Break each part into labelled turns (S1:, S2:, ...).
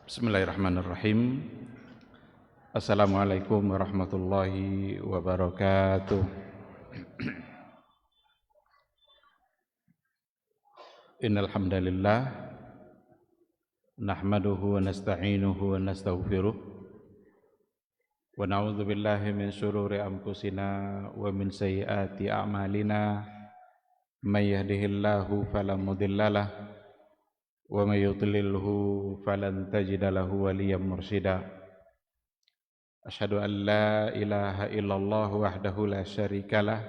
S1: Bismillahirrahmanirrahim. Assalamualaikum warahmatullahi wabarakatuh. Innal hamdalillah nahmaduhu wa nasta'inuhu wa nastaghfiruh wa na'udzu billahi min shururi anfusina wa min sayyiati a'malina may yahdihillahu fala mudhillalah wa may yudlilhu falan tajida lahu waliyyan mursyida. Asyhadu an la ilaha illallah wahdahu la syarikalah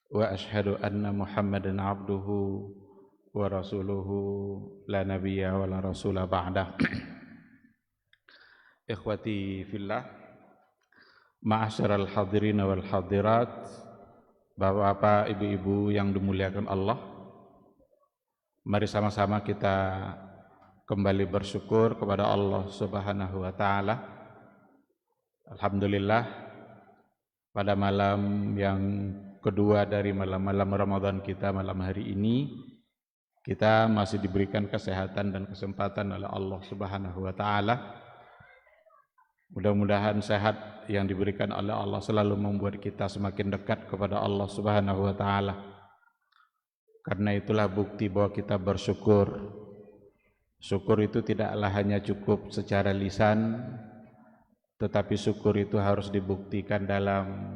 S1: wa asyhadu anna Muhammadan abduhu wa rasuluhu la nabiyya wa la rasula ba'dah. Ikhwati fillah, ma'asyiral hadirin wal hadirat, Bapak-bapak, ibu-ibu yang dimuliakan Allah, mari sama-sama kita kembali bersyukur kepada Allah Subhanahu wa taala. Alhamdulillah, pada malam yang kedua dari malam-malam Ramadan kita, malam hari ini kita masih diberikan kesehatan dan kesempatan oleh Allah Subhanahu wa taala. Mudah-mudahan sehat yang diberikan oleh Allah selalu membuat kita semakin dekat kepada Allah Subhanahu wa taala. Karena itulah bukti bahwa kita bersyukur. Syukur itu tidaklah hanya cukup secara lisan, tetapi syukur itu harus dibuktikan dalam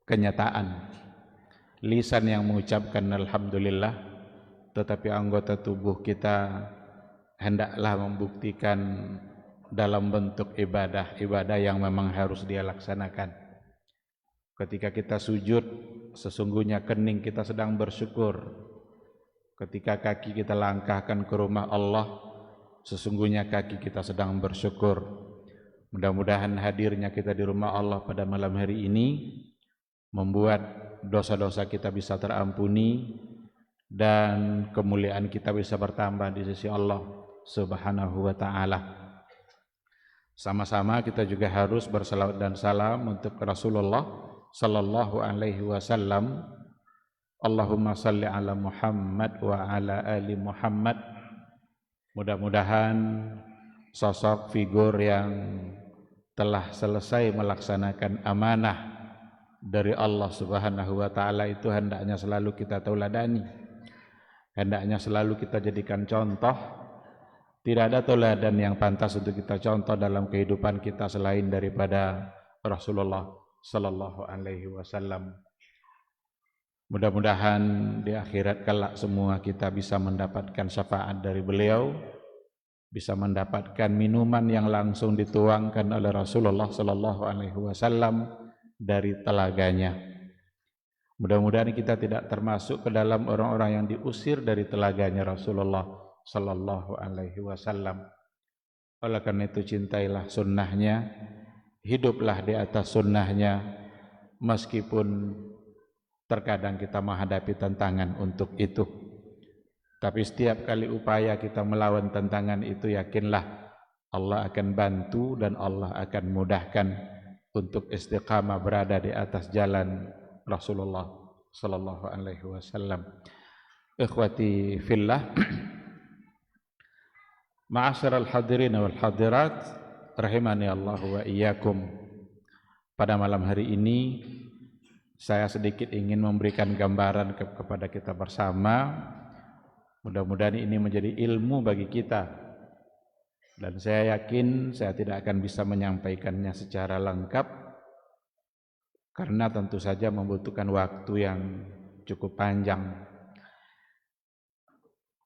S1: kenyataan. Lisan yang mengucapkan alhamdulillah, tetapi anggota tubuh kita hendaklah membuktikan dalam bentuk ibadah yang memang harus dia laksanakan. Ketika kita sujud, sesungguhnya kening kita sedang bersyukur. Ketika kaki kita langkahkan ke rumah Allah, sesungguhnya kaki kita sedang bersyukur. Mudah-mudahan hadirnya kita di rumah Allah pada malam hari ini membuat dosa-dosa kita bisa terampuni dan kemuliaan kita bisa bertambah di sisi Allah Subhanahu wa taala. Sama-sama kita juga harus bersalawat dan salam untuk Rasulullah sallallahu alaihi wasallam. Allahumma salli ala Muhammad wa ala ali Muhammad. Mudah-mudahan sosok figur yang telah selesai melaksanakan amanah dari Allah Subhanahu wa taala itu hendaknya selalu kita tauladani. Hendaknya selalu kita jadikan contoh. Tidak ada tauladan yang pantas untuk kita contoh dalam kehidupan kita selain daripada Rasulullah sallallahu alaihi wasallam. Mudah-mudahan di akhirat kelak semua kita bisa mendapatkan syafaat dari beliau, bisa mendapatkan minuman yang langsung dituangkan oleh Rasulullah sallallahu alaihi wasallam dari telaganya. Mudah-mudahan kita tidak termasuk ke dalam orang-orang yang diusir dari telaganya Rasulullah sallallahu alaihi wasallam. Oleh karena itu cintailah sunnahnya, hiduplah di atas sunnahnya, meskipun terkadang kita menghadapi tantangan untuk itu. Tapi setiap kali upaya kita melawan tantangan itu, yakinlah Allah akan bantu dan Allah akan mudahkan untuk istiqamah berada di atas jalan Rasulullah sallallahu alaihi wasallam. Ikhwati fillah, ma'asyiral hadirin wal hadirat, rahimani Allah wa iyyakum. Pada malam hari ini saya sedikit ingin memberikan gambaran kepada kita bersama. Mudah-mudahan ini menjadi ilmu bagi kita. Dan saya yakin saya tidak akan bisa menyampaikannya secara lengkap karena tentu saja membutuhkan waktu yang cukup panjang.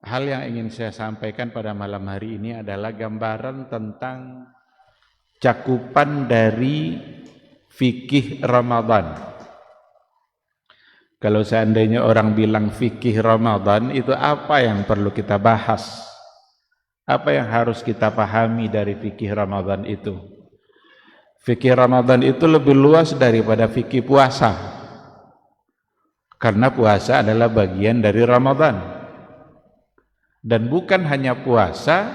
S1: Hal yang ingin saya sampaikan pada malam hari ini adalah gambaran tentang cakupan dari fikih Ramadan. Kalau seandainya orang bilang fikih Ramadan, itu apa yang perlu kita bahas? Apa yang harus kita pahami dari fikih Ramadan itu? Fikih Ramadan itu lebih luas daripada fikih puasa. Karena puasa adalah bagian dari Ramadan. Dan bukan hanya puasa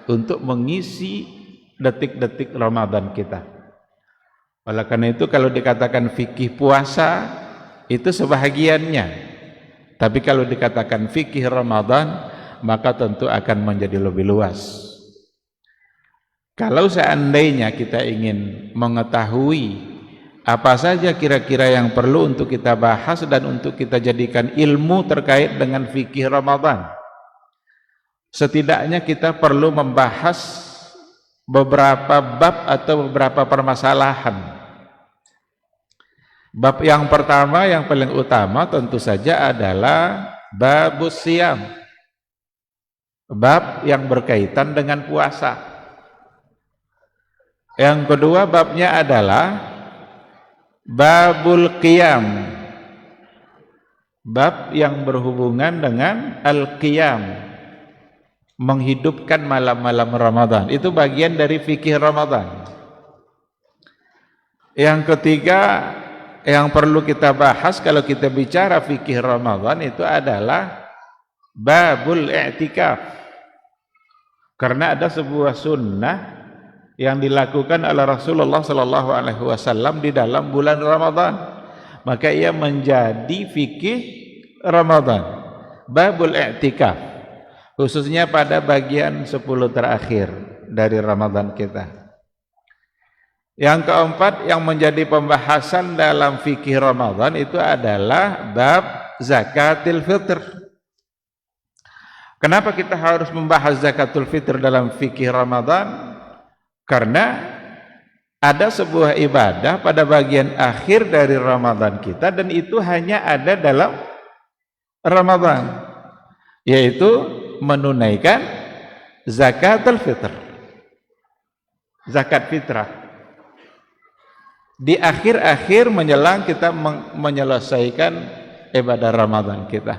S1: untuk mengisi detik-detik Ramadan kita. Oleh karena itu kalau dikatakan fikih puasa itu sebahagiannya. Tapi kalau dikatakan fikih Ramadan maka tentu akan menjadi lebih luas. Kalau seandainya kita ingin mengetahui apa saja kira-kira yang perlu untuk kita bahas dan untuk kita jadikan ilmu terkait dengan fikih Ramadan, setidaknya kita perlu membahas beberapa bab atau beberapa permasalahan. Bab yang pertama yang paling utama tentu saja adalah babus siyam, bab yang berkaitan dengan puasa. Yang kedua babnya adalah babul qiyam, bab yang berhubungan dengan al-qiyam, menghidupkan malam-malam Ramadan. Itu bagian dari fikih Ramadan. Yang ketiga yang perlu kita bahas kalau kita bicara fikih Ramadan itu adalah babul i'tikaf, karena ada sebuah sunnah yang dilakukan oleh Rasulullah sallallahu alaihi wasallam di dalam bulan Ramadan, maka ia menjadi fikih Ramadan. Babul i'tikaf, khususnya pada bagian 10 terakhir dari Ramadan kita. Yang keempat yang menjadi pembahasan dalam fikih Ramadan itu adalah bab zakatul fitr. Kenapa kita harus membahas zakatul fitr dalam fikih Ramadan? Karena ada sebuah ibadah pada bagian akhir dari Ramadan kita dan itu hanya ada dalam Ramadan, yaitu menunaikan zakatul fitr, zakat fitrah. Di akhir-akhir menjelang kita menyelesaikan ibadah Ramadan kita.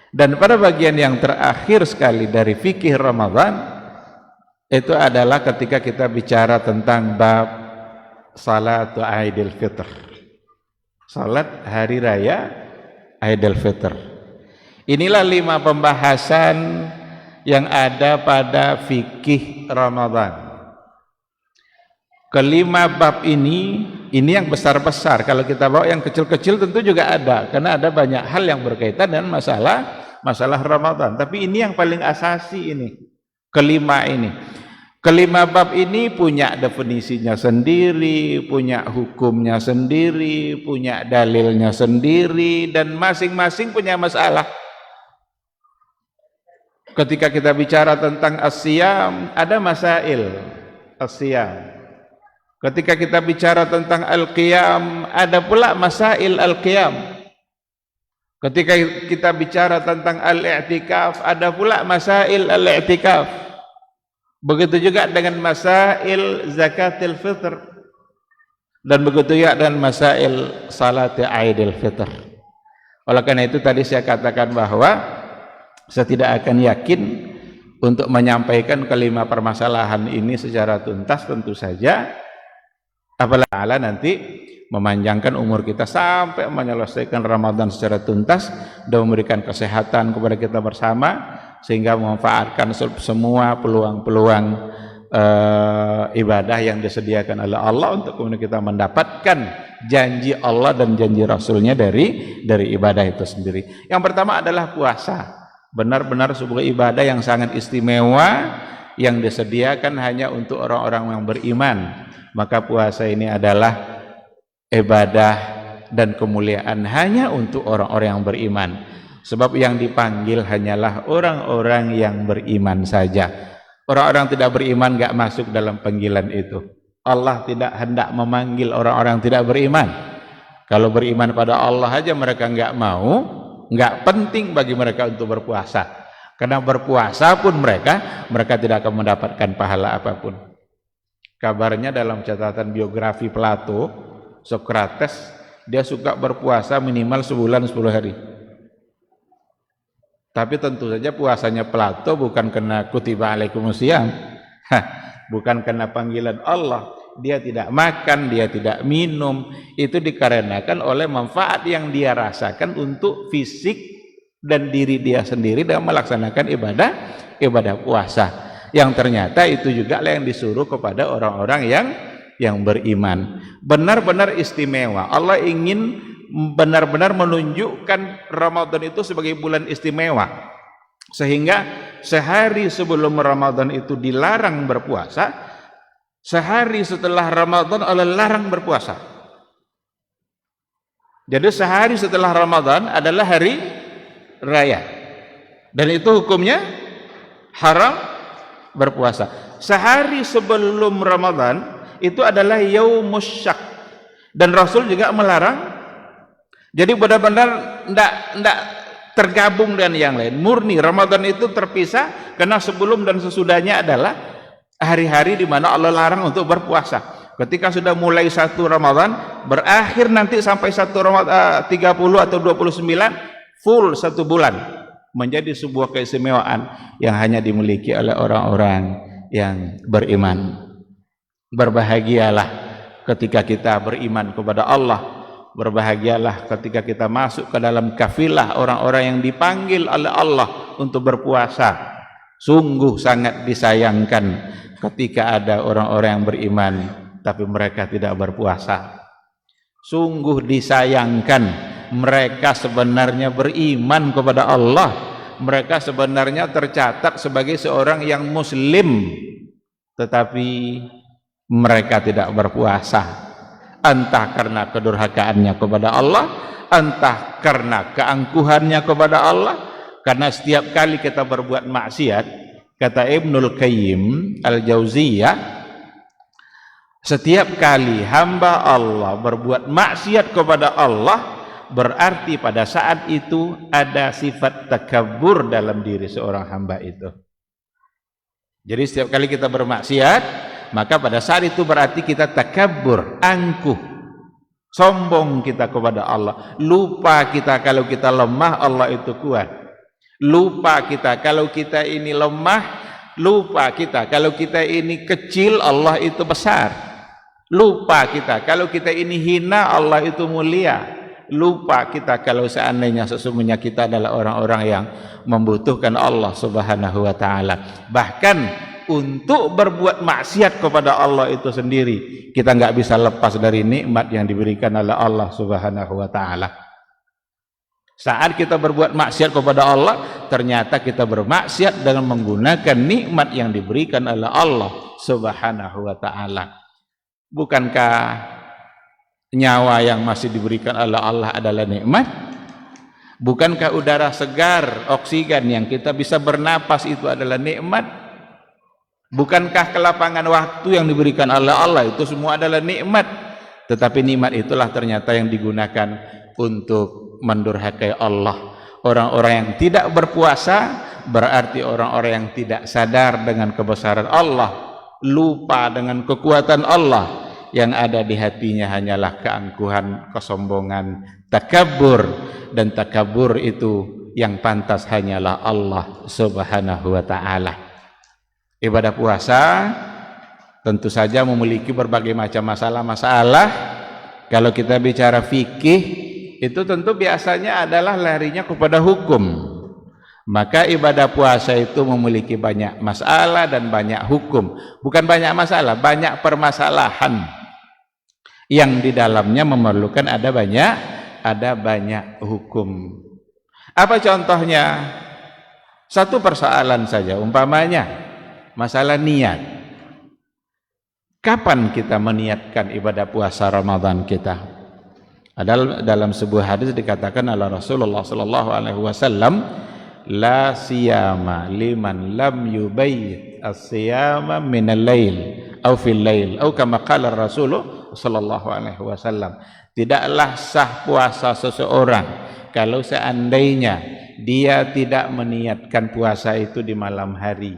S1: Dan pada bagian yang terakhir sekali dari fikih Ramadan itu adalah ketika kita bicara tentang bab salatu Aidil Fitr, salat hari raya Aidil Fitr. Inilah 5 pembahasan yang ada pada fikih Ramadan. Kelima bab ini yang besar-besar. Kalau kita bawa yang kecil-kecil tentu juga ada, karena ada banyak hal yang berkaitan dengan masalah Ramadan. Tapi ini yang paling asasi ini, kelima ini. Kelima bab ini punya definisinya sendiri, punya hukumnya sendiri, punya dalilnya sendiri, dan masing-masing punya masalah. Ketika kita bicara tentang as-siyam, ada masail as-siyam. Ketika kita bicara tentang al-qiyam, ada pula masail al-qiyam. Ketika kita bicara tentang al-i'tikaf, ada pula masail al-i'tikaf. Begitu juga dengan masail zakatul fitr, dan begitu juga dengan masail salat Aidil Fitr. Oleh karena itu tadi saya katakan bahwa saya tidak akan yakin untuk menyampaikan kelima permasalahan ini secara tuntas, tentu saja apabila nanti memanjangkan umur kita sampai menyelesaikan Ramadan secara tuntas dan memberikan kesehatan kepada kita bersama, sehingga memanfaatkan semua peluang-peluang ibadah yang disediakan oleh Allah untuk kemudian kita mendapatkan janji Allah dan janji Rasulnya dari ibadah itu sendiri. Yang pertama adalah puasa. Benar-benar sebuah ibadah yang sangat istimewa yang disediakan hanya untuk orang-orang yang beriman. Maka puasa ini adalah ibadah dan kemuliaan hanya untuk orang-orang yang beriman. Sebab yang dipanggil hanyalah orang-orang yang beriman saja. Orang-orang tidak beriman gak masuk dalam panggilan itu. Allah tidak hendak memanggil orang-orang yang tidak beriman. Kalau beriman pada Allah aja mereka gak mau, gak penting bagi mereka untuk berpuasa. Karena berpuasa pun mereka tidak akan mendapatkan pahala apapun. Kabarnya dalam catatan biografi Plato, Socrates, dia suka berpuasa minimal sebulan 10 hari. Tapi tentu saja puasanya Plato bukan karena kutiba alaikumusiyam, bukan karena panggilan Allah. Dia tidak makan, dia tidak minum, itu dikarenakan oleh manfaat yang dia rasakan untuk fisik dan diri dia sendiri dalam melaksanakan ibadah puasa. Yang ternyata itu juga yang disuruh kepada orang-orang yang beriman. Benar-benar istimewa. Allah ingin benar-benar menunjukkan Ramadan itu sebagai bulan istimewa. Sehingga sehari sebelum Ramadan itu dilarang berpuasa, sehari setelah Ramadan Allah larang berpuasa. Jadi sehari setelah Ramadan adalah hari raya, dan itu hukumnya haram berpuasa. Sehari sebelum Ramadan itu adalah yaumus syak, dan Rasul juga melarang. Jadi benar-benar tidak tergabung dengan yang lain, murni Ramadan itu terpisah, karena sebelum dan sesudahnya adalah hari-hari di mana Allah larang untuk berpuasa. Ketika sudah mulai 1 Ramadan, berakhir nanti sampai 1 Ramadan 30 atau 29, full 1 bulan, menjadi sebuah keistimewaan yang hanya dimiliki oleh orang-orang yang beriman. Berbahagialah ketika kita beriman kepada Allah, berbahagialah ketika kita masuk ke dalam kafilah orang-orang yang dipanggil oleh Allah untuk berpuasa. Sungguh sangat disayangkan ketika ada orang-orang yang beriman tapi mereka tidak berpuasa. Sungguh disayangkan, mereka sebenarnya beriman kepada Allah, mereka sebenarnya tercatat sebagai seorang yang muslim, tetapi mereka tidak berpuasa, entah karena kedurhakaannya kepada Allah, entah karena keangkuhannya kepada Allah. Karena setiap kali kita berbuat maksiat, kata Ibnul Qayyim Al-Jauziyah, setiap kali hamba Allah berbuat maksiat kepada Allah, berarti pada saat itu ada sifat takabur dalam diri seorang hamba itu. Jadi setiap kali kita bermaksiat, maka pada saat itu berarti kita takabur, angkuh, sombong kita kepada Allah. Lupa kita kalau kita lemah, Allah itu kuat. Lupa kita kalau kita ini lemah, lupa kita kalau kita ini kecil, Allah itu besar. Lupa kita kalau kita ini hina, Allah itu mulia. Lupa kita kalau seandainya sesungguhnya kita adalah orang-orang yang membutuhkan Allah Subhanahu wa ta'ala. Bahkan untuk berbuat maksiat kepada Allah itu sendiri, kita nggak bisa lepas dari nikmat yang diberikan oleh Allah Subhanahu wa ta'ala. Saat kita berbuat maksiat kepada Allah, ternyata kita bermaksiat dengan menggunakan nikmat yang diberikan oleh Allah Subhanahu wa ta'ala. Bukankah nyawa yang masih diberikan oleh Allah adalah nikmat? Bukankah udara segar, oksigen yang kita bisa bernapas itu adalah nikmat? Bukankah kelapangan waktu yang diberikan oleh Allah itu semua adalah nikmat? Tetapi nikmat itulah ternyata yang digunakan untuk mendurhakai Allah. Orang-orang yang tidak berpuasa berarti orang-orang yang tidak sadar dengan kebesaran Allah, lupa dengan kekuatan Allah. Yang ada di hatinya hanyalah keangkuhan, kesombongan, takabur, dan takabur itu yang pantas hanyalah Allah Subhanahu wa ta'ala. Ibadah puasa tentu saja memiliki berbagai macam masalah-masalah. Kalau kita bicara fikih, itu tentu biasanya adalah larinya kepada hukum. Maka ibadah puasa itu memiliki banyak masalah dan banyak hukum. Bukan banyak masalah, banyak permasalahan yang di dalamnya memerlukan ada banyak hukum. Apa contohnya? Satu persoalan saja, umpamanya masalah niat. Kapan kita meniatkan ibadah puasa Ramadan kita? Dalam sebuah hadis dikatakan oleh Rasulullah sallallahu alaihi wasallam, la siyama liman lam yubayyit as-siyama min al-lail aw fil lail aw kama qala Rasulullah sallallahu alaihi wasallam. Tidaklah sah puasa seseorang kalau seandainya dia tidak meniatkan puasa itu di malam hari.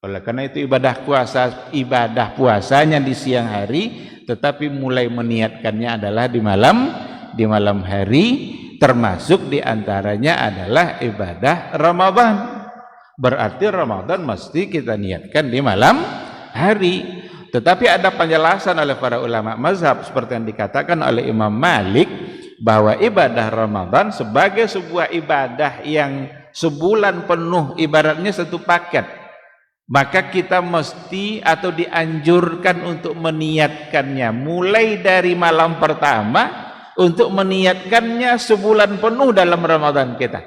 S1: Oleh karena itu ibadah puasanya di siang hari, tetapi mulai meniatkannya adalah di malam hari, termasuk diantaranya adalah ibadah Ramadan. Berarti Ramadan mesti kita niatkan di malam hari. Tetapi ada penjelasan oleh para ulama mazhab seperti yang dikatakan oleh Imam Malik, bahwa ibadah Ramadan sebagai sebuah ibadah yang sebulan penuh, ibaratnya satu paket, maka kita mesti atau dianjurkan untuk meniatkannya mulai dari malam pertama, untuk meniatkannya sebulan penuh dalam Ramadan kita.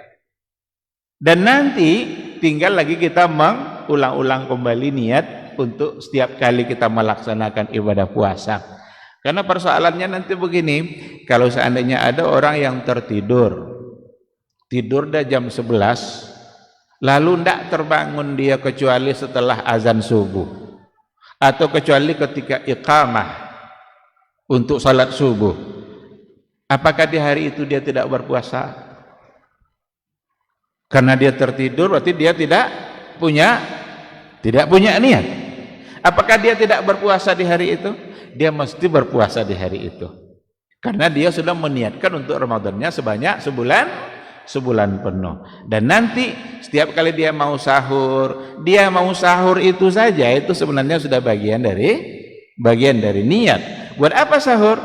S1: Dan nanti tinggal lagi kita mengulang-ulang kembali niat untuk setiap kali kita melaksanakan ibadah puasa. Karena persoalannya nanti begini, kalau seandainya ada orang yang tidur dah jam 11, lalu tidak terbangun dia kecuali setelah azan subuh, atau kecuali ketika iqamah untuk salat subuh, apakah di hari itu dia tidak berpuasa? Karena dia tertidur berarti dia tidak punya niat. Apakah dia tidak berpuasa di hari itu? Dia mesti berpuasa di hari itu. Karena dia sudah meniatkan untuk Ramadannya sebanyak sebulan penuh. Dan nanti setiap kali dia mau sahur itu saja, itu sebenarnya sudah bagian dari niat. Buat apa sahur?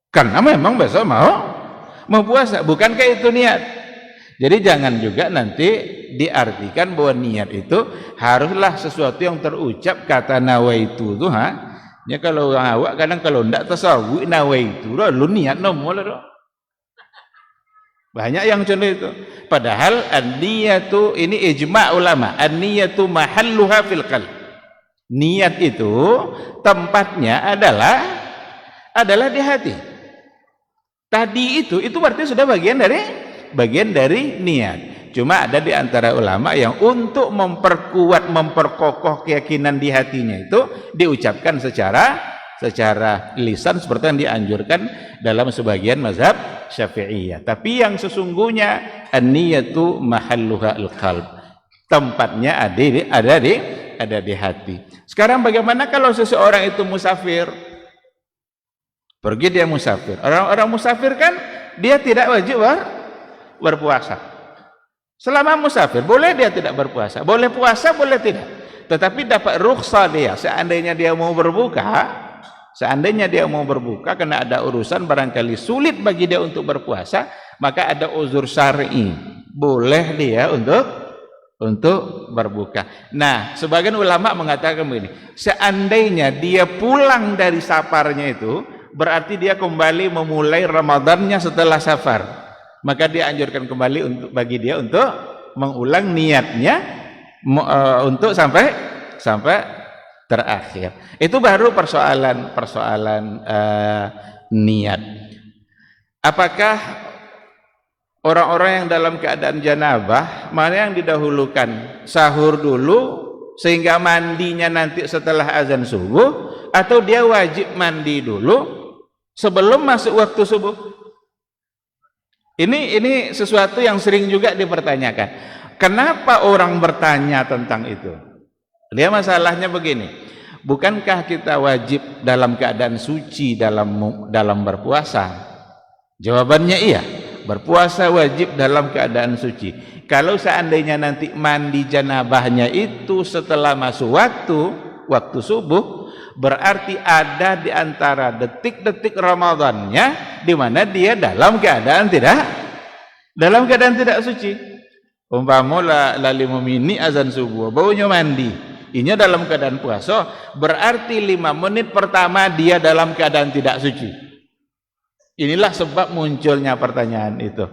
S1: Karena memang besok mau puasa, bukankah itu niat? Jadi jangan juga nanti diartikan bahwa niat itu haruslah sesuatu yang terucap, kata nawaitu itu ya kalau awak kadang kalau ndak tasawuf nawaitu lu niat nomor lah. Banyak yang contoh itu. Padahal an-niyatu ini ijma' ulama, an-niyatu mahalluha fil qalb. Niat itu tempatnya adalah di hati. Tadi itu berarti sudah bagian dari niat. Cuma ada di antara ulama yang untuk memperkokoh keyakinan di hatinya itu diucapkan secara lisan seperti yang dianjurkan dalam sebagian mazhab Syafi'iyah. Tapi yang sesungguhnya an-niyatu mahalluha al-qalb. Tempatnya ada di hati. Sekarang bagaimana kalau seseorang itu musafir? Pergi dia musafir. Orang musafir kan dia tidak wajib berpuasa. Selama musafir boleh dia tidak berpuasa, boleh puasa boleh tidak, tetapi dapat rukhsah dia seandainya dia mau berbuka karena ada urusan barangkali sulit bagi dia untuk berpuasa, maka ada uzur syar'i, boleh dia untuk berbuka. Nah, sebagian ulama mengatakan begini, seandainya dia pulang dari safarnya itu berarti dia kembali memulai Ramadannya setelah safar, maka dia anjurkan kembali bagi dia untuk mengulang niatnya untuk sampai terakhir. Itu baru persoalan niat. Apakah orang-orang yang dalam keadaan janabah mana yang didahulukan, sahur dulu sehingga mandinya nanti setelah azan subuh, atau dia wajib mandi dulu sebelum masuk waktu subuh? Ini sesuatu yang sering juga dipertanyakan. Kenapa orang bertanya tentang itu? Dia masalahnya begini, bukankah kita wajib dalam keadaan suci dalam berpuasa? Jawabannya iya, berpuasa wajib dalam keadaan suci. Kalau seandainya nanti mandi janabahnya itu setelah masuk waktu subuh, berarti ada di antara detik-detik Ramadannya di mana dia dalam keadaan tidak suci. Umpama lali memini azan subuh, baunya mandi, ini dalam keadaan puasa, berarti 5 menit pertama dia dalam keadaan tidak suci. Inilah sebab munculnya pertanyaan itu.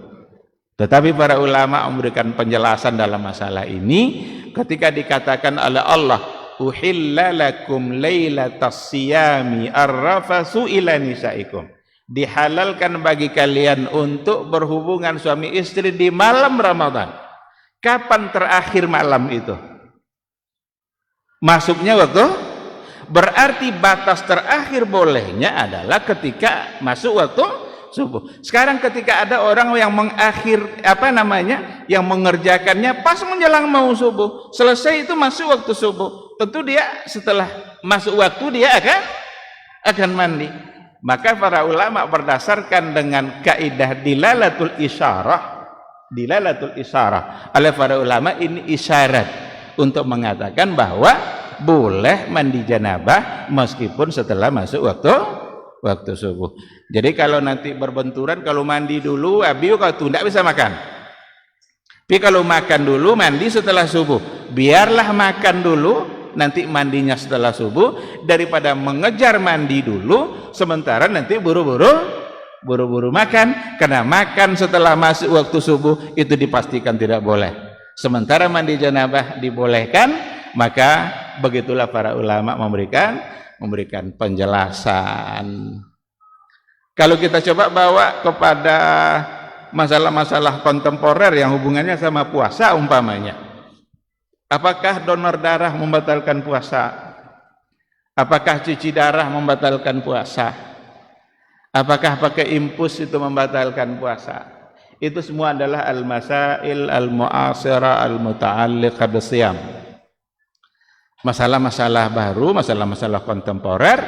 S1: Tetapi para ulama memberikan penjelasan dalam masalah ini ketika dikatakan oleh Allah, uhilla lakum lailatas siyami arrafasu ila nisaikum. Dihalalkan bagi kalian untuk berhubungan suami istri di malam Ramadan. Kapan terakhir malam itu? Masuknya waktu? Berarti batas terakhir bolehnya adalah ketika masuk waktu subuh. Sekarang ketika ada orang yang yang mengerjakannya pas menjelang mau subuh, selesai itu masuk waktu subuh, tentu dia setelah masuk waktu dia akan mandi. Maka para ulama berdasarkan dengan kaidah dilalatul isyarah oleh para ulama, ini isyarat untuk mengatakan bahwa boleh mandi janabah meskipun setelah masuk waktu subuh. Jadi kalau nanti berbenturan, kalau mandi dulu abiu kalau tidak bisa makan, tapi kalau makan dulu mandi setelah subuh, biarlah makan dulu nanti mandinya setelah subuh daripada mengejar mandi dulu sementara nanti buru-buru buru-buru makan, karena makan setelah masuk waktu subuh itu dipastikan tidak boleh. Sementara mandi janabah dibolehkan, maka begitulah para ulama memberikan penjelasan. Kalau kita coba bawa kepada masalah-masalah kontemporer yang hubungannya sama puasa umpamanya, apakah donor darah membatalkan puasa? Apakah cuci darah membatalkan puasa? Apakah pakai infus itu membatalkan puasa? Itu semua adalah al-masail al-mu'asirah al-muta'alliqah bisiyam. Masalah-masalah baru, masalah-masalah kontemporer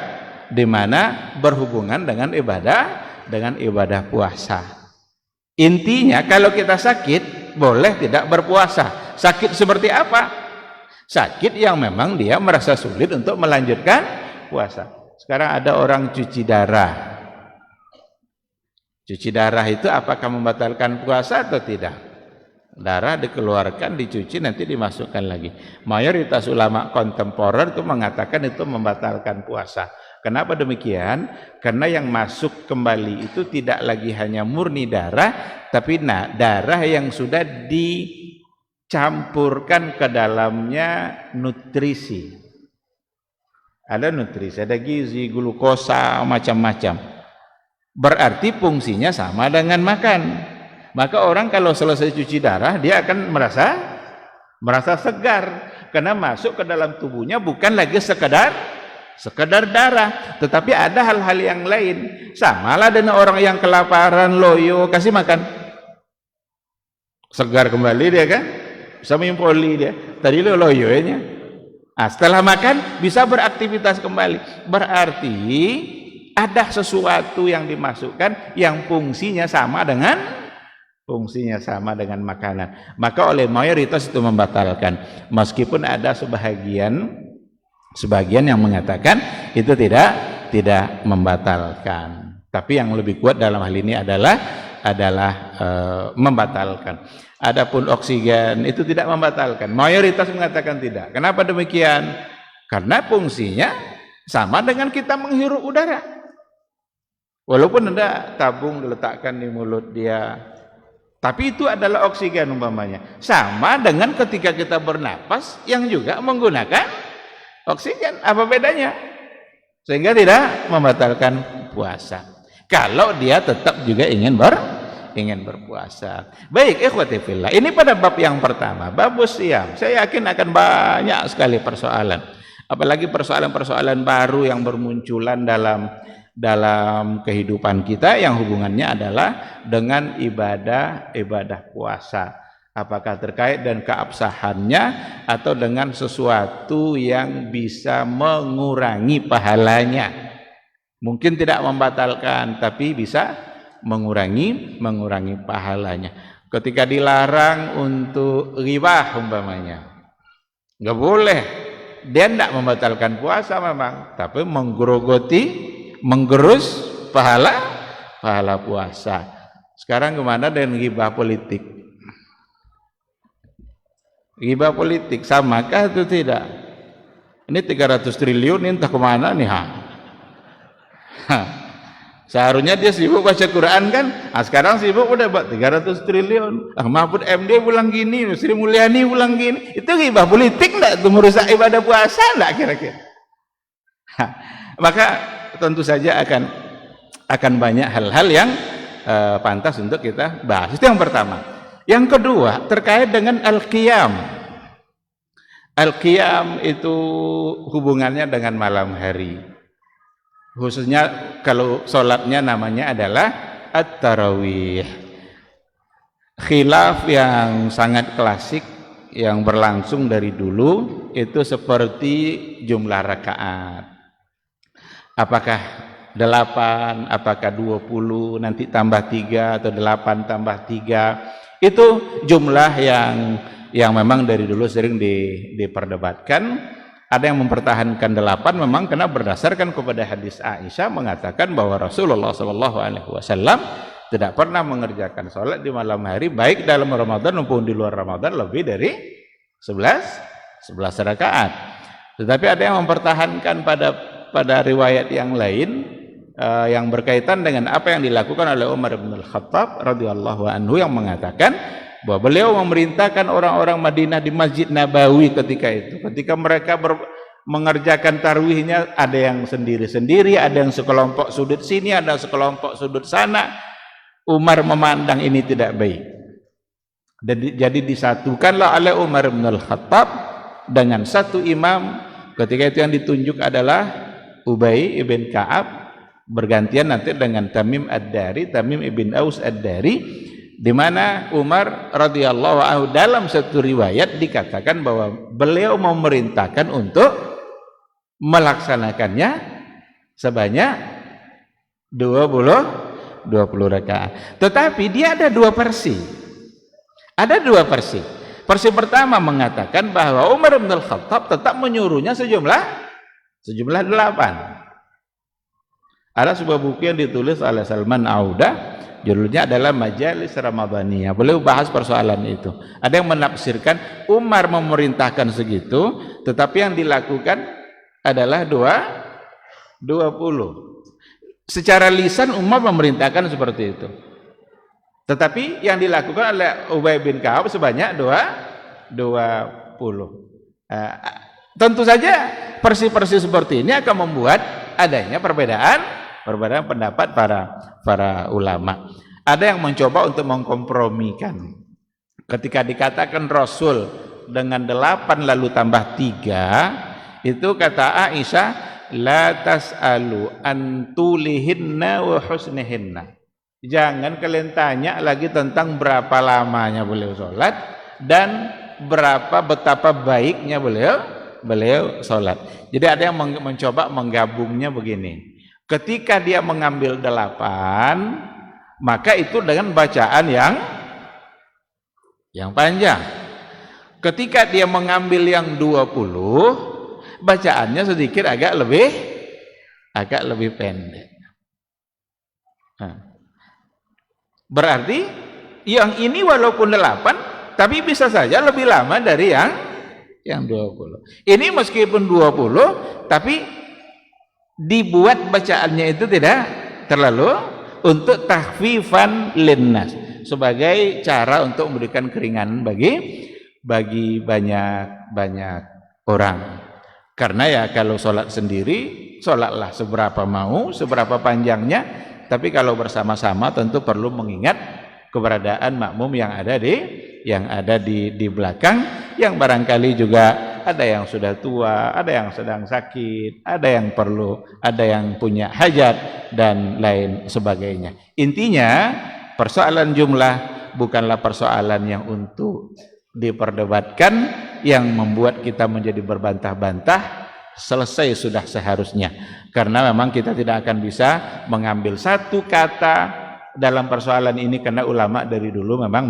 S1: di mana berhubungan dengan ibadah puasa. Intinya kalau kita sakit boleh tidak berpuasa. Sakit seperti apa? Sakit yang memang dia merasa sulit untuk melanjutkan puasa. Sekarang ada orang cuci darah. Cuci darah itu apakah membatalkan puasa atau tidak? Darah dikeluarkan, dicuci, nanti dimasukkan lagi. Mayoritas ulama kontemporer itu mengatakan itu membatalkan puasa. Kenapa demikian? Karena yang masuk kembali itu tidak lagi hanya murni darah, tapi darah yang sudah dicampurkan ke dalamnya nutrisi. Ada nutrisi, ada gizi, glukosa, macam-macam. Berarti fungsinya sama dengan makan. Maka orang kalau selesai cuci darah, dia akan merasa segar, karena masuk ke dalam tubuhnya bukan lagi sekedar darah, tetapi ada hal-hal yang lain. Samalah dengan orang yang kelaparan, loyo, kasih makan, segar kembali dia kan, bisa menyimpoli dia. Tadi loyonya, setelah makan bisa beraktivitas kembali. Berarti ada sesuatu yang dimasukkan yang fungsinya sama dengan makanan. Maka oleh mayoritas itu membatalkan, meskipun ada sebagian yang mengatakan itu tidak membatalkan. Tapi yang lebih kuat dalam hal ini adalah membatalkan. Adapun oksigen itu tidak membatalkan. Mayoritas mengatakan tidak. Kenapa demikian? Karena fungsinya sama dengan kita menghirup udara. Walaupun ada tabung diletakkan di mulut dia, tapi itu adalah oksigen umpamanya. Sama dengan ketika kita bernapas yang juga menggunakan oksigen. Apa bedanya? Sehingga tidak membatalkan puasa. Kalau dia tetap juga ingin berpuasa. Baik, ikhwati fillah. Ini pada bab yang pertama, bab siyam. Saya yakin akan banyak sekali persoalan. Apalagi persoalan-persoalan baru yang bermunculan dalam kehidupan kita yang hubungannya adalah dengan ibadah puasa. Apakah terkait dengan keabsahannya atau dengan sesuatu yang bisa mengurangi pahalanya. Mungkin tidak membatalkan, tapi bisa mengurangi pahalanya. Ketika dilarang untuk ghibah umpamanya, nggak boleh. Dia tidak membatalkan puasa memang, tapi menggerus pahala puasa. Sekarang kemana dengan ghibah politik? Ghibah politik samakah atau tidak? Ini 300 triliun entah kemana nih Seharusnya dia sibuk baca Quran kan? Sekarang sibuk udah buat 300 triliun. Mahfud MD bilang gini, Sri Mulyani bilang gini. Itu ghibah politik enggak? Itu merusak ibadah puasa enggak kira-kira? Maka tentu saja akan banyak hal-hal yang pantas untuk kita bahas. Itu yang pertama. Yang kedua terkait dengan al-qiyam. Al-qiyam itu hubungannya dengan malam hari. Khususnya kalau sholatnya namanya adalah at-tarawih. Khilaf yang sangat klasik yang berlangsung dari dulu itu seperti jumlah rakaat. Apakah 8, apakah 20, nanti tambah 3 atau 8 tambah 3. Itu jumlah yang memang dari dulu sering diperdebatkan. Ada yang mempertahankan 8 memang karena berdasarkan kepada hadis Aisyah mengatakan bahwa Rasulullah SAW tidak pernah mengerjakan sholat di malam hari baik dalam Ramadan maupun di luar Ramadan lebih dari 11 rakaat. Tetapi ada yang mempertahankan pada riwayat yang lain yang berkaitan dengan apa yang dilakukan oleh Umar bin Al-Khattab radhiyallahu anhu, yang mengatakan bahwa beliau memerintahkan orang-orang Madinah di Masjid Nabawi ketika itu, ketika mereka mengerjakan tarawihnya, ada yang sendiri-sendiri, ada yang sekelompok sudut sini, ada sekelompok sudut sana. Umar memandang ini tidak baik, jadi disatukanlah oleh Umar bin Al-Khattab dengan satu imam. Ketika itu yang ditunjuk adalah Ubay ibn Ka'ab, bergantian nanti dengan Tamim Ad-Dari, Tamim ibn Aus Ad-Dari, di mana Umar radhiyallahu anhu dalam satu riwayat dikatakan bahwa beliau memerintahkan untuk melaksanakannya sebanyak 20 rakaat. Tetapi dia ada dua versi. Ada dua versi. Versi pertama mengatakan bahwa Umar bin Al-Khattab tetap menyuruhnya sejumlah 8. Ada sebuah buku yang ditulis oleh Salman Auda, judulnya adalah Majalis Ramadhaniyah. Beliau bahas persoalan itu. Ada yang menafsirkan Umar memerintahkan segitu, tetapi yang dilakukan adalah 20. Secara lisan Umar memerintahkan seperti itu, tetapi yang dilakukan oleh Ubay bin Ka'ab sebanyak 20. Tentu saja versi-versi seperti ini akan membuat adanya perbedaan pendapat para ulama. Ada yang mencoba untuk mengkompromikan. Ketika dikatakan Rasul dengan 8 lalu tambah 3, itu kata Aisyah, la tas'alu an tulihinna wa husnihinna. Jangan kalian tanya lagi tentang berapa lamanya beliau sholat dan betapa baiknya beliau sholat. Jadi ada yang mencoba menggabungnya begini. Ketika dia mengambil 8, maka itu dengan bacaan yang panjang. Ketika dia mengambil yang 20, bacaannya sedikit agak lebih pendek. Berarti yang ini walaupun 8, tapi bisa saja lebih lama dari yang 20. Ini meskipun 20, tapi dibuat bacaannya itu tidak terlalu, untuk tahfifan linnas, sebagai cara untuk memberikan keringanan bagi banyak orang. Karena ya kalau sholat sendiri, sholatlah seberapa mau, seberapa panjangnya, tapi kalau bersama-sama tentu perlu mengingat keberadaan makmum yang ada di belakang, yang barangkali juga ada yang sudah tua, ada yang sedang sakit, ada yang punya hajat dan lain sebagainya. Intinya persoalan jumlah bukanlah persoalan yang untuk diperdebatkan, yang membuat kita menjadi berbantah-bantah. Selesai sudah seharusnya, karena memang kita tidak akan bisa mengambil satu kata dalam persoalan ini, karena ulama dari dulu memang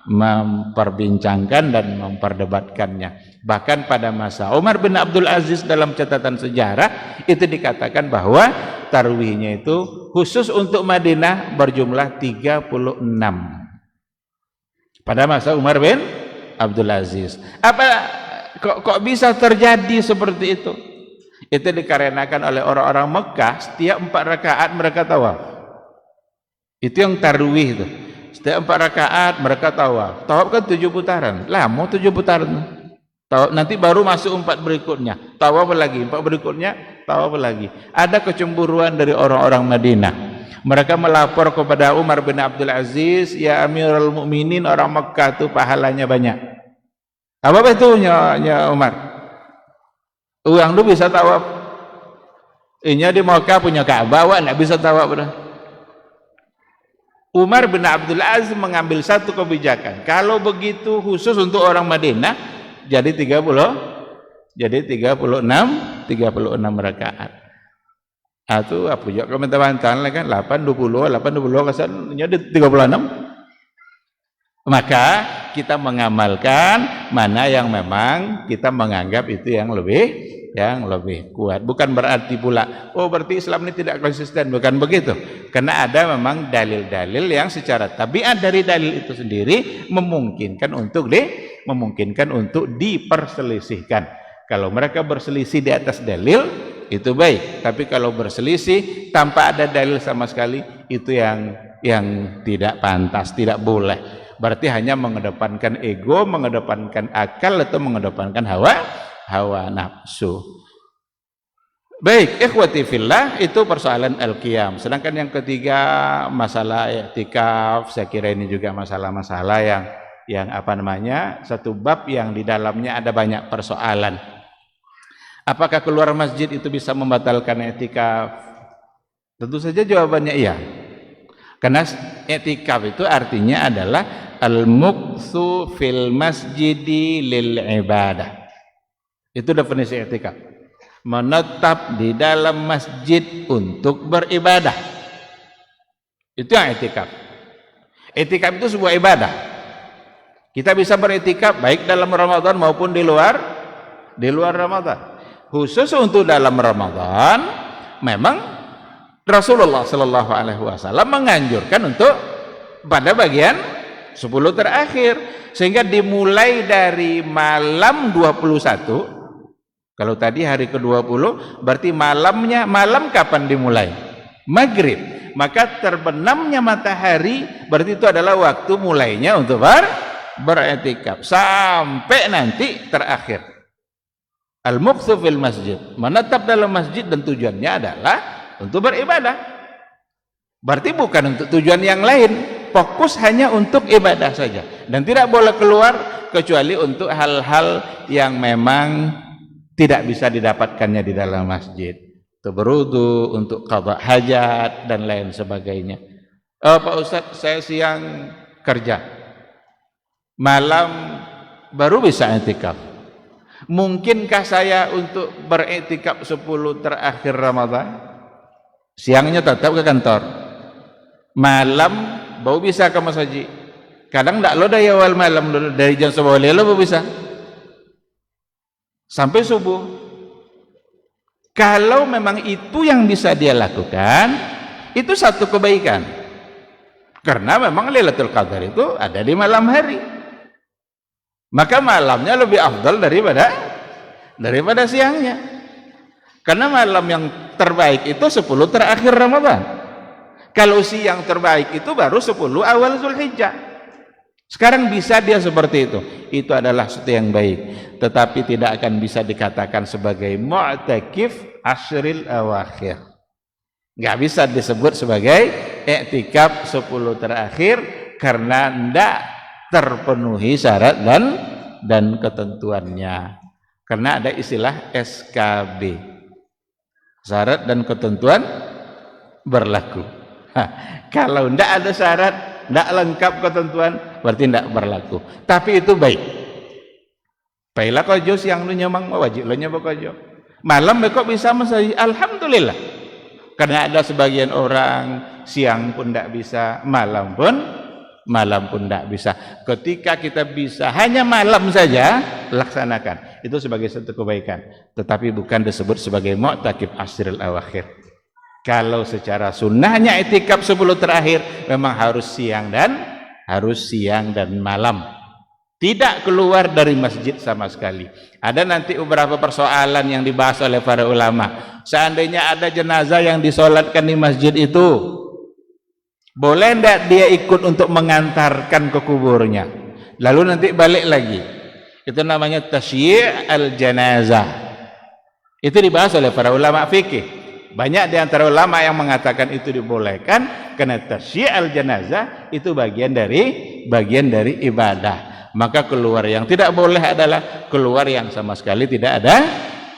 S1: memperbincangkan dan memperdebatkannya. Bahkan pada masa Umar bin Abdul Aziz, dalam catatan sejarah itu dikatakan bahwa tarawihnya itu khusus untuk Madinah berjumlah 36 pada masa Umar bin Abdul Aziz. Kok bisa terjadi seperti itu? Itu dikarenakan oleh orang-orang Mekah, setiap 4 rakaat mereka tawaf. Itu yang tarawih itu. Setiap 4 rakaat mereka tawaf. Tawaf kan 7 putaran. Lama 7 putaran. Tawaf, nanti baru masuk 4 berikutnya. Tawaf lagi, 4 berikutnya tawaf lagi. Ada kecemburuan dari orang-orang Madinah. Mereka melapor kepada Umar bin Abdul Aziz, ya Amirul Mukminin, orang Mekah itu pahalanya banyak. Apa betulnya Umar? Uang lu bisa tawaf. Ini di Mekah punya Ka'bah, enggak bisa tawaf dah. Umar bin Abdul Aziz mengambil satu kebijakan. Kalau begitu khusus untuk orang Madinah, jadi 36 rakaat. Atau apa juga komentar-komentar kan 820 kesannya 36. Maka kita mengamalkan mana yang memang kita menganggap itu yang lebih kuat. Bukan berarti pula berarti Islam ini tidak konsisten, bukan begitu. Karena ada memang dalil-dalil yang secara tabiat dari dalil itu sendiri memungkinkan untuk diperselisihkan. Kalau mereka berselisih di atas dalil, itu baik. Tapi kalau berselisih tanpa ada dalil sama sekali, itu yang tidak pantas, tidak boleh. Berarti hanya mengedepankan ego, mengedepankan akal, atau mengedepankan hawa nafsu. Baik, ikhwati fillah, itu persoalan al-qiyam. Sedangkan yang ketiga, masalah i'tikaf, saya kira ini juga masalah-masalah yang apa namanya, satu bab yang di dalamnya ada banyak persoalan. Apakah keluar masjid itu bisa membatalkan i'tikaf? Tentu saja jawabannya iya. Karena i'tikaf itu artinya adalah al-muktsu fil masjidi lil ibadah. Itu definisi i'tikaf. Menetap di dalam masjid untuk beribadah. Itu yang i'tikaf. I'tikaf itu sebuah ibadah. Kita bisa beritikaf baik dalam Ramadan maupun di luar Ramadan. Khusus untuk dalam Ramadan, memang Rasulullah Shallallahu Alaihi Wasallam menganjurkan untuk pada bagian 10 terakhir, sehingga dimulai dari malam 21. Kalau tadi hari ke-20, berarti malam kapan dimulai? Maghrib. Maka terbenamnya matahari berarti itu adalah waktu mulainya untuk beriktikaf sampai nanti terakhir. Al-muktsu fil masjid, menetap dalam masjid, dan tujuannya adalah untuk beribadah. Berarti bukan untuk tujuan yang lain, fokus hanya untuk ibadah saja, dan tidak boleh keluar kecuali untuk hal-hal yang memang tidak bisa didapatkannya di dalam masjid, untuk berwudu, untuk qada hajat dan lain sebagainya. Pak Ustadz, saya siang kerja, malam baru bisa i'tikaf. Mungkinkah saya untuk beriktikaf 10 terakhir Ramadan? Siangnya tetap ke kantor, malam baru bisa ke masjid. Kadang tidak lo dari awal malam, dari jam 11 lo baru bisa sampai subuh. Kalau memang itu yang bisa dia lakukan, itu satu kebaikan, karena memang Lailatul Qadar itu ada di malam hari, maka malamnya lebih afdal daripada siangnya, karena malam yang terbaik itu 10 terakhir Ramadan. Kalau siang terbaik itu baru 10 awal Zulhijjah. Sekarang bisa dia seperti itu adalah sesuatu yang baik, tetapi tidak akan bisa dikatakan sebagai mu'takif ashril awakhir. Nggak bisa disebut sebagai i'tikaf 10 terakhir, karena tidak terpenuhi syarat dan ketentuannya. Karena ada istilah SKB, syarat dan ketentuan berlaku. Kalau tidak ada syarat, tidak lengkap ketentuan, berarti tidak berlaku. Tapi itu baik. Baiklah kojo siang lu nyemang wajib lu nyoba kojo. Malam kok bisa masih, alhamdulillah. Karena ada sebagian orang siang pun tidak bisa, malam pun tidak bisa. Ketika kita bisa hanya malam saja, laksanakan. Itu sebagai satu kebaikan. Tetapi bukan disebut sebagai mu'takif ashril awakhir. Kalau secara sunnahnya i'tikaf 10 terakhir memang harus siang dan malam, tidak keluar dari masjid sama sekali. Ada nanti beberapa persoalan yang dibahas oleh para ulama. Seandainya ada jenazah yang disolatkan di masjid itu, boleh tidak dia ikut untuk mengantarkan ke kuburnya, lalu nanti balik lagi? Itu namanya tasyi' al-janazah. Itu dibahas oleh para ulama fikih. Banyak di antara ulama yang mengatakan itu dibolehkan, karena tasyi' al-janazah itu bagian dari ibadah. Maka keluar yang tidak boleh adalah keluar yang sama sekali tidak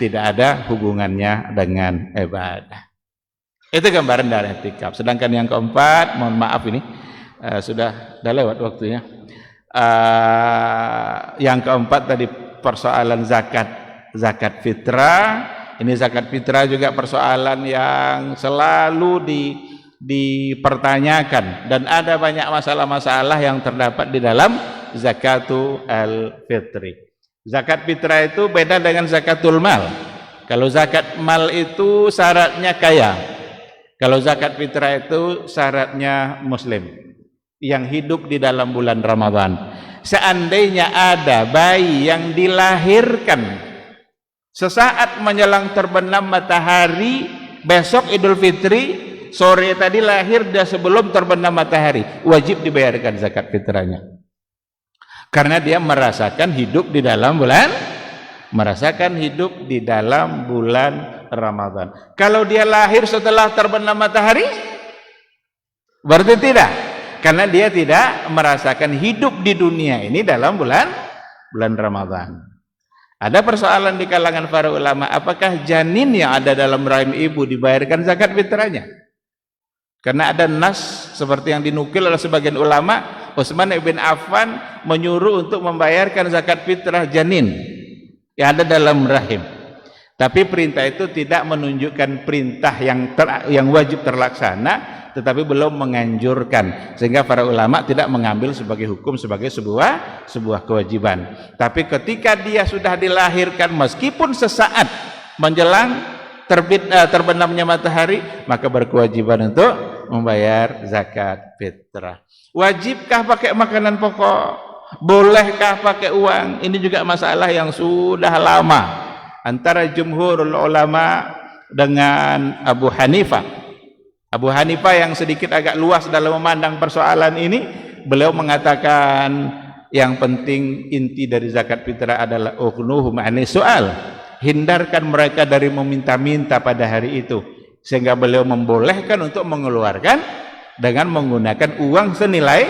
S1: ada hubungannya dengan ibadah. Itu gambaran dari i'tikaf. Sedangkan yang keempat, mohon maaf ini sudah lewat waktunya. Yang keempat tadi persoalan zakat fitrah. Ini zakat fitrah juga persoalan yang selalu dipertanyakan, dan ada banyak masalah-masalah yang terdapat di dalam zakatul fitri. Zakat fitrah itu beda dengan zakatul mal. Kalau zakat mal itu syaratnya kaya, kalau zakat fitrah itu syaratnya muslim yang hidup di dalam bulan Ramadan. Seandainya ada bayi yang dilahirkan Sesaat menjelang terbenam matahari besok Idul Fitri, sore tadi lahir dia sebelum terbenam matahari, wajib dibayarkan zakat fitrahnya. Karena dia merasakan hidup di dalam bulan Ramadan. Kalau dia lahir setelah terbenam matahari, berarti tidak, karena dia tidak merasakan hidup di dunia ini dalam bulan Ramadan. Ada persoalan di kalangan para ulama, apakah janin yang ada dalam rahim ibu dibayarkan zakat fitrahnya? Karena ada nas seperti yang dinukil oleh sebagian ulama, Utsman bin Affan menyuruh untuk membayarkan zakat fitrah janin yang ada dalam rahim. Tapi perintah itu tidak menunjukkan perintah yang wajib terlaksana, tetapi belum menganjurkan, sehingga para ulama tidak mengambil sebagai hukum sebagai sebuah kewajiban. Tapi ketika dia sudah dilahirkan, meskipun sesaat menjelang terbenamnya matahari, maka berkewajiban untuk membayar zakat fitrah. Wajibkah pakai makanan pokok? Bolehkah pakai uang? Ini juga masalah yang sudah lama antara jumhurul ulama dengan Abu Hanifah. Abu Hanifah yang sedikit agak luas dalam memandang persoalan ini, beliau mengatakan yang penting inti dari zakat fitrah adalah ughnuhum ani soal, hindarkan mereka dari meminta-minta pada hari itu, sehingga beliau membolehkan untuk mengeluarkan dengan menggunakan uang senilai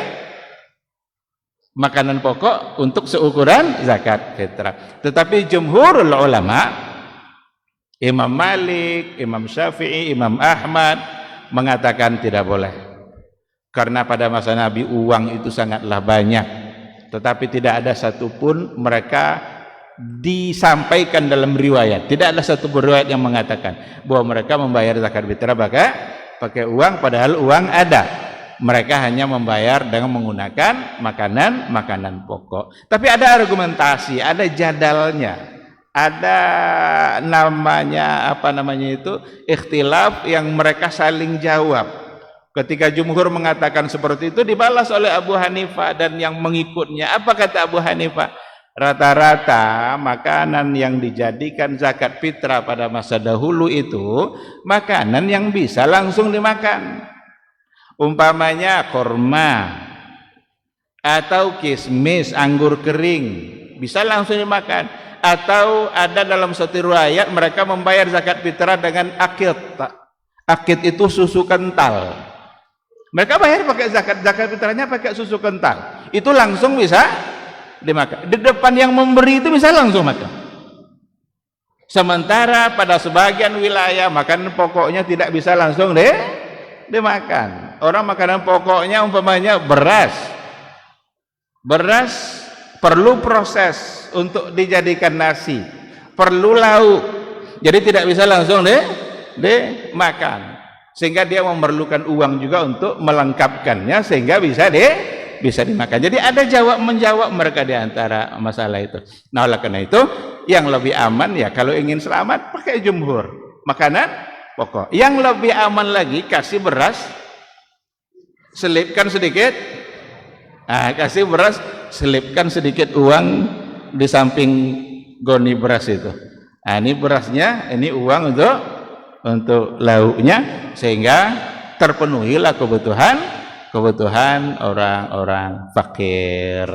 S1: makanan pokok untuk seukuran zakat fitrah. Tetapi jumhurul ulama, Imam Malik, Imam Syafi'i, Imam Ahmad mengatakan tidak boleh, karena pada masa Nabi uang itu sangatlah banyak, tetapi tidak ada satupun mereka disampaikan dalam riwayat, tidak ada satu riwayat yang mengatakan bahwa mereka membayar zakat fitrah pakai uang, padahal uang ada. Mereka hanya membayar dengan menggunakan makanan pokok. Tapi ada argumentasi, ada jadalnya, ada ikhtilaf yang mereka saling jawab. Ketika jumhur mengatakan seperti itu, dibalas oleh Abu Hanifah dan yang mengikutnya. Apa kata Abu Hanifah? Rata-rata makanan yang dijadikan zakat fitrah pada masa dahulu itu makanan yang bisa langsung dimakan. Umpamanya korma atau kismis, anggur kering, bisa langsung dimakan. Atau ada dalam satu riwayat mereka membayar zakat fitrah dengan akid. Akid itu susu kental. Mereka bayar pakai zakat fitrahnya pakai susu kental. Itu langsung bisa dimakan. Di depan yang memberi itu bisa langsung makan. Sementara pada sebagian wilayah makanan pokoknya tidak bisa langsung dimakan. Orang makanan pokoknya umpamanya beras. Beras perlu proses untuk dijadikan nasi, perlu lauk, jadi tidak bisa langsung dimakan, sehingga dia memerlukan uang juga untuk melengkapkannya sehingga bisa dimakan. Jadi ada jawab menjawab mereka di antara masalah itu. Nah, oleh karena itu yang lebih aman ya kalau ingin selamat pakai jumhur, makanan pokok. Yang lebih aman lagi kasih beras, selipkan sedikit, kasih beras, selipkan sedikit uang di samping goni beras itu. Ini berasnya, ini uang untuk lauknya, sehingga terpenuhilah kebutuhan orang-orang fakir.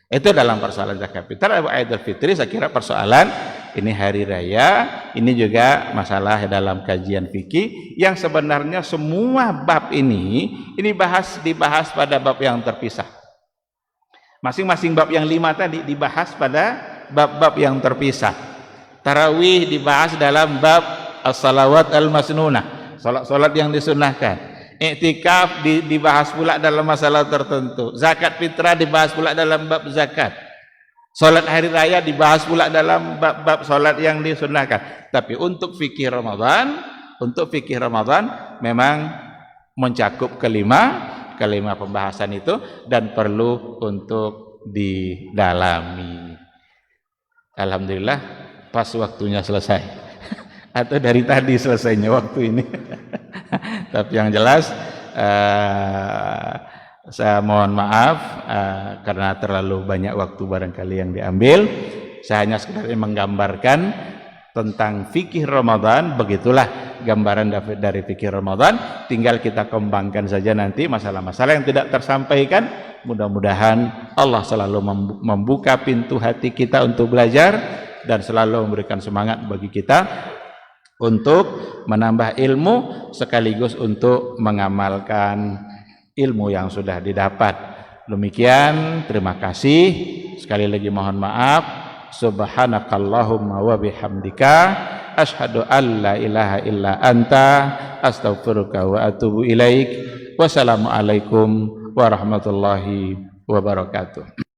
S1: Itu dalam persoalan zakat fitrah. Idul Fitri saya kira persoalan ini hari raya, ini juga masalah dalam kajian fikih yang sebenarnya semua bab ini dibahas pada bab yang terpisah. Masing-masing bab yang 5 tadi dibahas pada bab-bab yang terpisah. Tarawih dibahas dalam bab as-salawat al-masnunah, salat-salat yang disunahkan. Iktikaf dibahas pula dalam masalah tertentu. Zakat fitrah dibahas pula dalam bab zakat. Salat hari raya dibahas pula dalam bab-bab salat yang disunahkan. Tapi untuk fikih Ramadan memang mencakup kelima pembahasan itu dan perlu untuk didalami. Alhamdulillah pas waktunya selesai atau dari tadi selesainya waktu ini. Tapi yang jelas saya mohon maaf karena terlalu banyak waktu barangkali yang diambil. Saya hanya sekedar menggambarkan tentang fikih Ramadan. Begitulah gambaran dari fikih Ramadan. Tinggal kita kembangkan saja nanti masalah-masalah yang tidak tersampaikan. Mudah-mudahan Allah selalu membuka pintu hati kita untuk belajar dan selalu memberikan semangat bagi kita untuk menambah ilmu sekaligus untuk mengamalkan ilmu yang sudah didapat. Demikian, terima kasih. Sekali lagi mohon maaf. Subhanakallahumma wa bihamdika asyhadu an la ilaha illa anta astaghfiruka wa atubu ilaik. Wassalamualaikum warahmatullahi wabarakatuh.